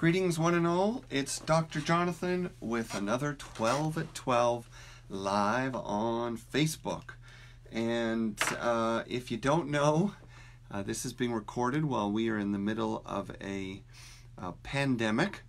Greetings one and all, it's Dr. Jonathan with another 12 at 12 live on Facebook. And if you don't know, this is being recorded while we are in the middle of a pandemic,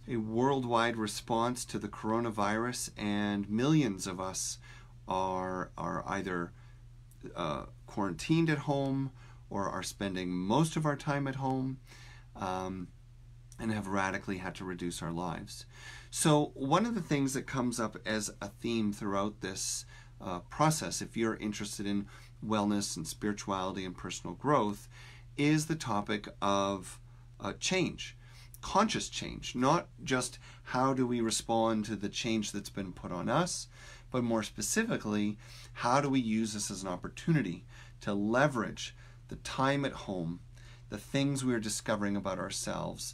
a worldwide response to the coronavirus, and millions of us are either quarantined at home or are spending most of our time at home. And have radically had to reduce our lives. So one of the things that comes up as a theme throughout this process, if you're interested in wellness and spirituality and personal growth, is the topic of change, conscious change. Not just how do we respond to the change that's been put on us, but more specifically, how do we use this as an opportunity to leverage the time at home, the things we're discovering about ourselves,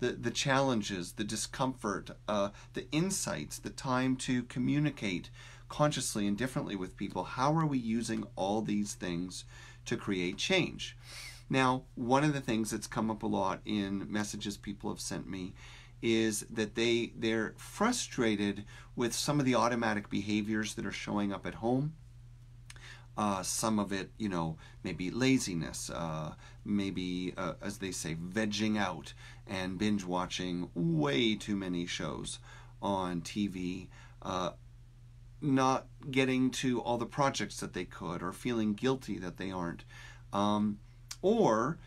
the challenges, the discomfort, the insights, the time to communicate consciously and differently with people. How are we using all these things to create change? Now, one of the things that's come up a lot in messages people have sent me is that they're frustrated with some of the automatic behaviors that are showing up at home. Some of it, maybe laziness, maybe, as they say, vegging out and binge watching way too many shows on TV, not getting to all the projects that they could, or feeling guilty that they aren't, or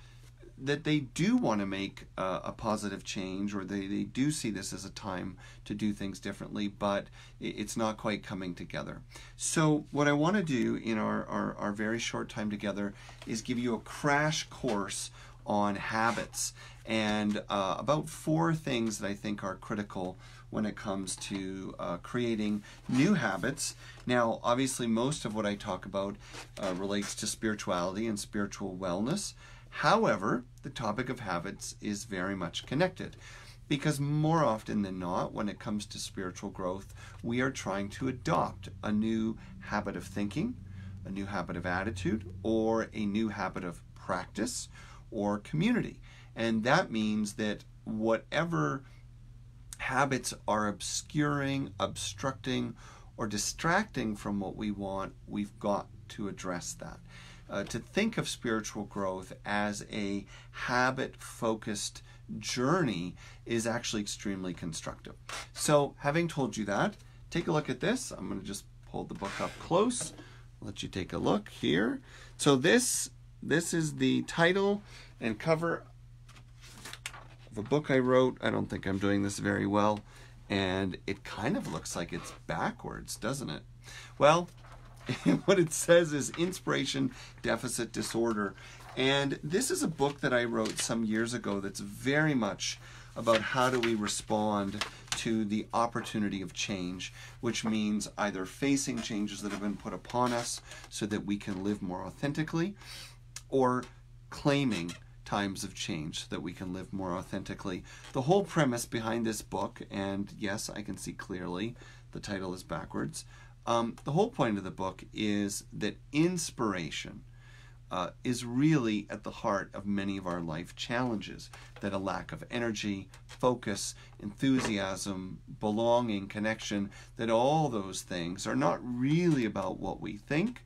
that they do want to make a positive change, or they do see this as a time to do things differently, but it's not quite coming together. So what I want to do in our very short time together is give you a crash course on habits and about 4 things that I think are critical when it comes to creating new habits. Now, obviously, most of what I talk about relates to spirituality and spiritual wellness. However, the topic of habits is very much connected, because more often than not, when it comes to spiritual growth, we are trying to adopt a new habit of thinking, a new habit of attitude, or a new habit of practice or community. And that means that whatever habits are obscuring, obstructing, or distracting from what we want, we've got to address that. To think of spiritual growth as a habit-focused journey is actually extremely constructive. So, having told you that, take a look at this. I'm going to just hold the book up close, let you take a look here. So this is the title and cover of a book I wrote. I don't think I'm doing this very well, and it kind of looks like it's backwards, doesn't it? Well, what it says is Inspiration Deficit Disorder. And this is a book that I wrote some years ago that's very much about how do we respond to the opportunity of change, which means either facing changes that have been put upon us so that we can live more authentically, or claiming times of change so that we can live more authentically. The whole premise behind this book, and yes, I can see clearly the title is backwards, the whole point of the book is that inspiration is really at the heart of many of our life challenges, that a lack of energy, focus, enthusiasm, belonging, connection, that all those things are not really about what we think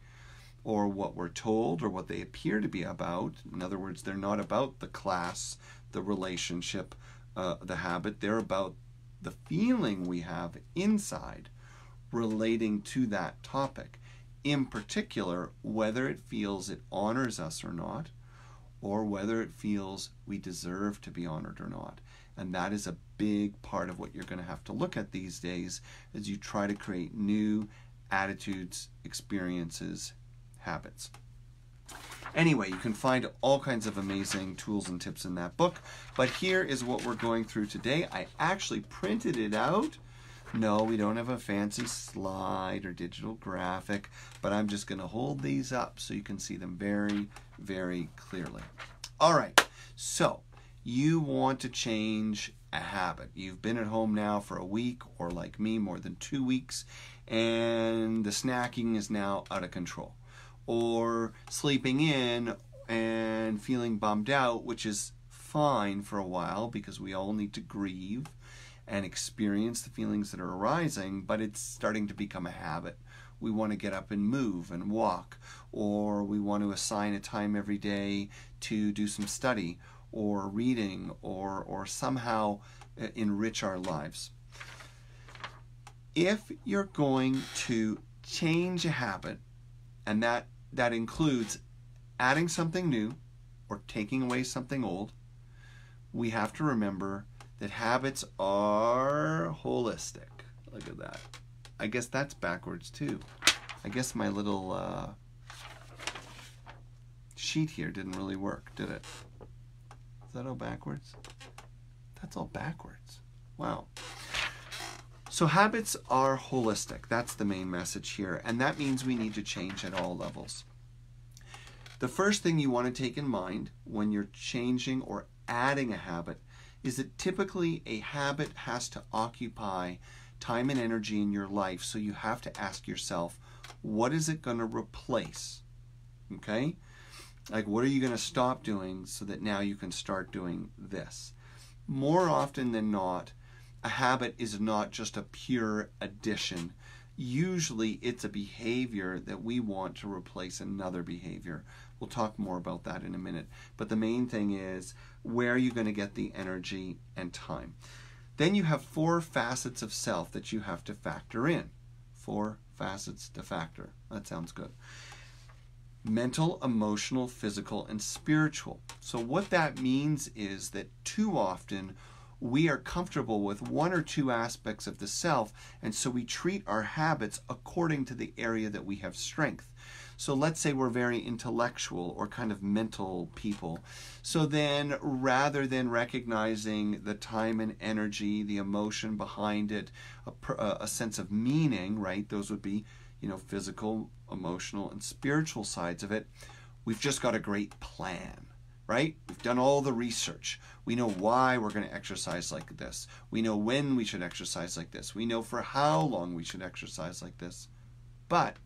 or what we're told or what they appear to be about. In other words, they're not about the class, the relationship, the habit. They're about the feeling we have inside relating to that topic. In particular, whether it feels it honors us or not, or whether it feels we deserve to be honored or not. And that is a big part of what you're going to have to look at these days as you try to create new attitudes, experiences, habits. Anyway, you can find all kinds of amazing tools and tips in that book, but here is what we're going through today. I actually printed it out. No, we don't have a fancy slide or digital graphic, but I'm just going to hold these up so you can see them very, very clearly. All right, so you want to change a habit. You've been at home now for a week, or like me, more than 2 weeks, and the snacking is now out of control. Or sleeping in and feeling bummed out, which is fine for a while because we all need to grieve and experience the feelings that are arising, but it's starting to become a habit. We want to get up and move and walk, or we want to assign a time every day to do some study or reading or somehow enrich our lives. If you're going to change a habit, and that includes adding something new or taking away something old, we have to remember that habits are holistic. Look at that. I guess that's backwards too. I guess my little sheet here didn't really work, did it? Is that all backwards? That's all backwards. Wow. So habits are holistic. That's the main message here. And that means we need to change at all levels. The first thing you want to take in mind when you're changing or adding a habit is that typically a habit has to occupy time and energy in your life. So you have to ask yourself, what is it going to replace? Okay? Like, what are you going to stop doing so that now you can start doing this? More often than not, a habit is not just a pure addition. Usually it's a behavior that we want to replace another behavior. We'll talk more about that in a minute. But the main thing is, where are you going to get the energy and time? Then you have 4 facets of self that you have to factor in. 4 facets to factor. That sounds good. Mental, emotional, physical, and spiritual. So what that means is that too often we are comfortable with 1 or 2 aspects of the self, and so we treat our habits according to the area that we have strength. So let's say we're very intellectual or kind of mental people. So then rather than recognizing the time and energy, the emotion behind it, a sense of meaning, right? Those would be, physical, emotional, and spiritual sides of it. We've just got a great plan, right? We've done all the research. We know why we're going to exercise like this. We know when we should exercise like this. We know for how long we should exercise like this. But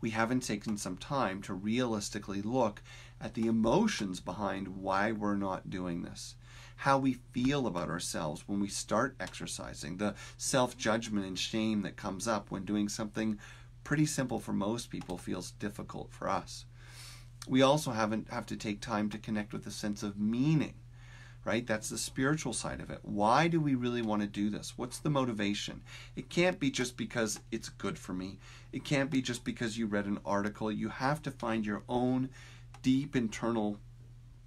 we haven't taken some time to realistically look at the emotions behind why we're not doing this, how we feel about ourselves when we start exercising, the self-judgment and shame that comes up when doing something pretty simple for most people feels difficult for us. We also have to take time to connect with a sense of meaning, right? That's the spiritual side of it. Why do we really want to do this? What's the motivation? It can't be just because it's good for me. It can't be just because you read an article. You have to find your own deep internal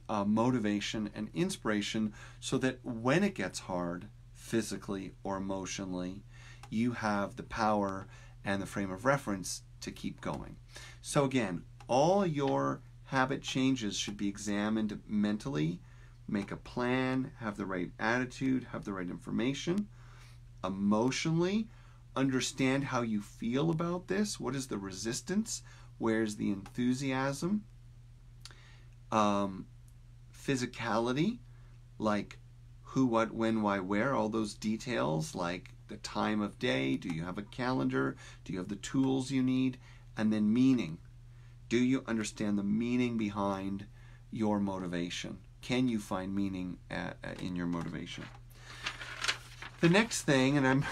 motivation and inspiration so that when it gets hard, physically or emotionally, you have the power and the frame of reference to keep going. So again, all your habit changes should be examined mentally. Make a plan, have the right attitude, have the right information. Emotionally, understand how you feel about this. What is the resistance? Where's the enthusiasm? Physicality, like who, what, when, why, where, all those details, like the time of day. Do you have a calendar? Do you have the tools you need? And then meaning. Do you understand the meaning behind your motivation? Can you find meaning in your motivation? The next thing, and I'm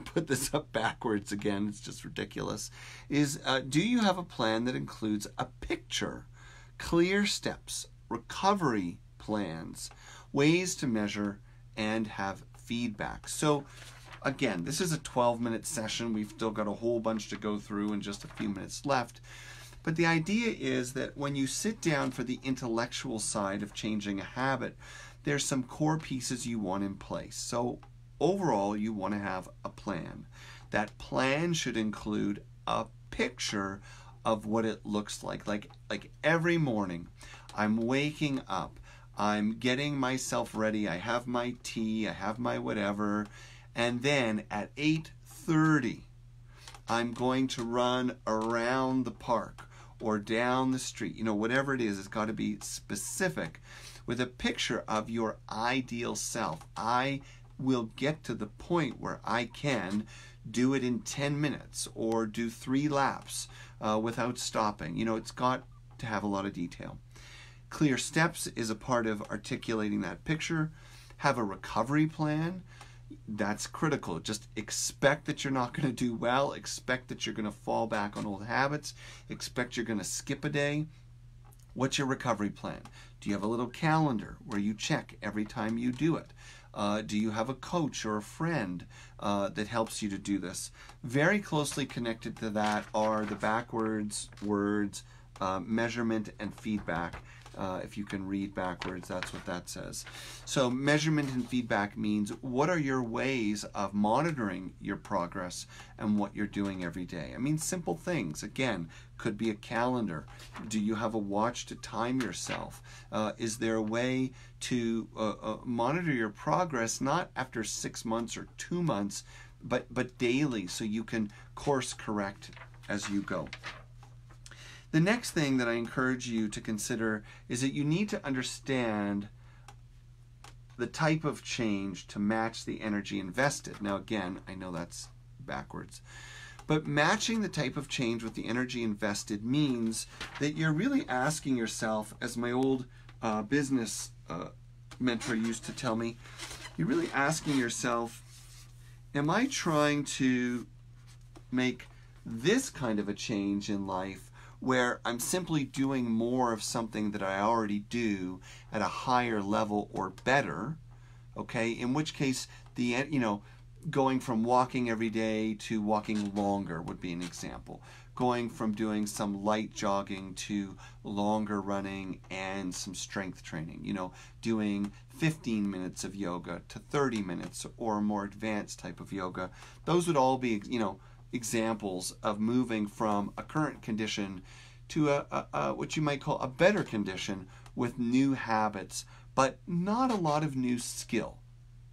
put this up backwards again, it's just ridiculous, is do you have a plan that includes a picture, clear steps, recovery plans, ways to measure, and have feedback? So again, this is a 12-minute session. We've still got a whole bunch to go through and just a few minutes left. But the idea is that when you sit down for the intellectual side of changing a habit, there's some core pieces you want in place. So overall, you want to have a plan. That plan should include a picture of what it looks like. Like every morning, I'm waking up, I'm getting myself ready, I have my tea, I have my whatever, and then at 8:30, I'm going to run around the park or down the street. Whatever it is, it's got to be specific with a picture of your ideal self. I will get to the point where I can do it in 10 minutes or do 3 laps without stopping. It's got to have a lot of detail. Clear steps is a part of articulating that picture. Have a recovery plan. That's critical. Just expect that you're not going to do well. Expect that you're going to fall back on old habits. Expect you're going to skip a day. What's your recovery plan? Do you have a little calendar where you check every time you do it? Do you have a coach or a friend that helps you to do this? Very closely connected to that are the backwards words, measurement and feedback. If you can read backwards, that's what that says. So measurement and feedback means what are your ways of monitoring your progress and what you're doing every day. I mean, simple things. Again, could be a calendar. Do you have a watch to time yourself? Is there a way to monitor your progress, not after 6 months or 2 months, but daily, so you can course correct as you go? The next thing that I encourage you to consider is that you need to understand the type of change to match the energy invested. Now again, I know that's backwards, but matching the type of change with the energy invested means that you're really asking yourself, as my old business mentor used to tell me, you're really asking yourself, am I trying to make this kind of a change in life where I'm simply doing more of something that I already do at a higher level or better, okay? In which case, going from walking every day to walking longer would be an example. Going from doing some light jogging to longer running and some strength training. Doing 15 minutes of yoga to 30 minutes or a more advanced type of yoga. Those would all be, examples of moving from a current condition to a what you might call a better condition with new habits, but not a lot of new skill,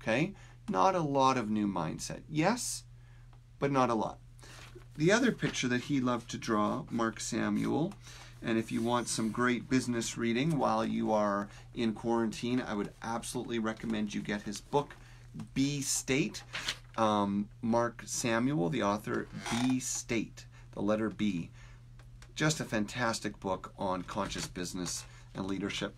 okay? Not a lot of new mindset. Yes, but not a lot. The other picture that he loved to draw, Mark Samuel, and if you want some great business reading while you are in quarantine, I would absolutely recommend you get his book, B State. Mark Samuel, the author, B State, the letter B. Just a fantastic book on conscious business and leadership.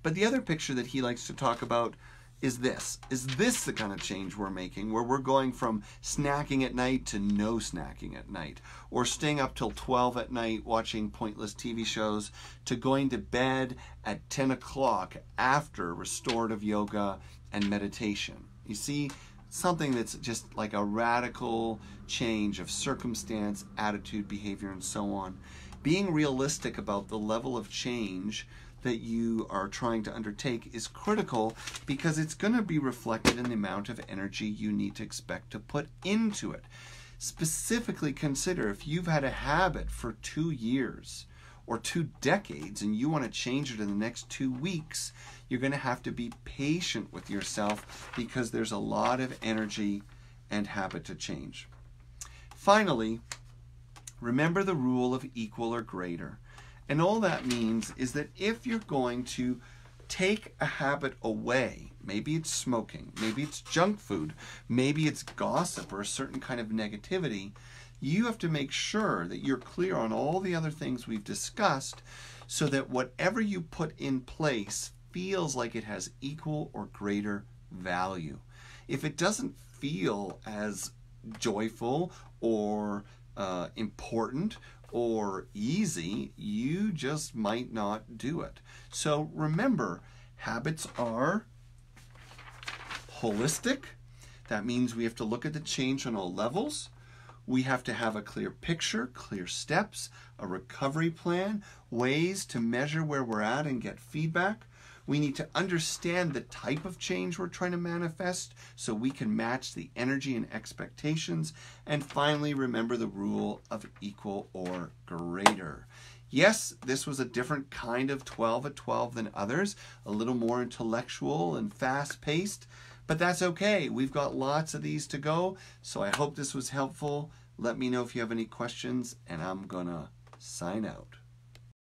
But the other picture that he likes to talk about is this. Is this the kind of change we're making, where we're going from snacking at night to no snacking at night, or staying up till 12 at night watching pointless TV shows, to going to bed at 10 o'clock after restorative yoga and meditation? You see, something that's just like a radical change of circumstance, attitude, behavior, and so on. Being realistic about the level of change that you are trying to undertake is critical, because it's going to be reflected in the amount of energy you need to expect to put into it. Specifically consider, if you've had a habit for 2 years or 2 decades and you want to change it in the next 2 weeks, you're going to have to be patient with yourself, because there's a lot of energy and habit to change. Finally, remember the rule of equal or greater. And all that means is that if you're going to take a habit away, maybe it's smoking, maybe it's junk food, maybe it's gossip or a certain kind of negativity, you have to make sure that you're clear on all the other things we've discussed, so that whatever you put in place feels like it has equal or greater value. If it doesn't feel as joyful or important or easy, you just might not do it. So remember, habits are holistic. That means we have to look at the change on all levels. We have to have a clear picture, clear steps, a recovery plan, ways to measure where we're at and get feedback. We need to understand the type of change we're trying to manifest so we can match the energy and expectations. And finally, remember the rule of equal or greater. Yes, this was a different kind of 12 at 12 than others, a little more intellectual and fast-paced, but that's okay. We've got lots of these to go, so I hope this was helpful. Let me know if you have any questions, and I'm gonna sign out.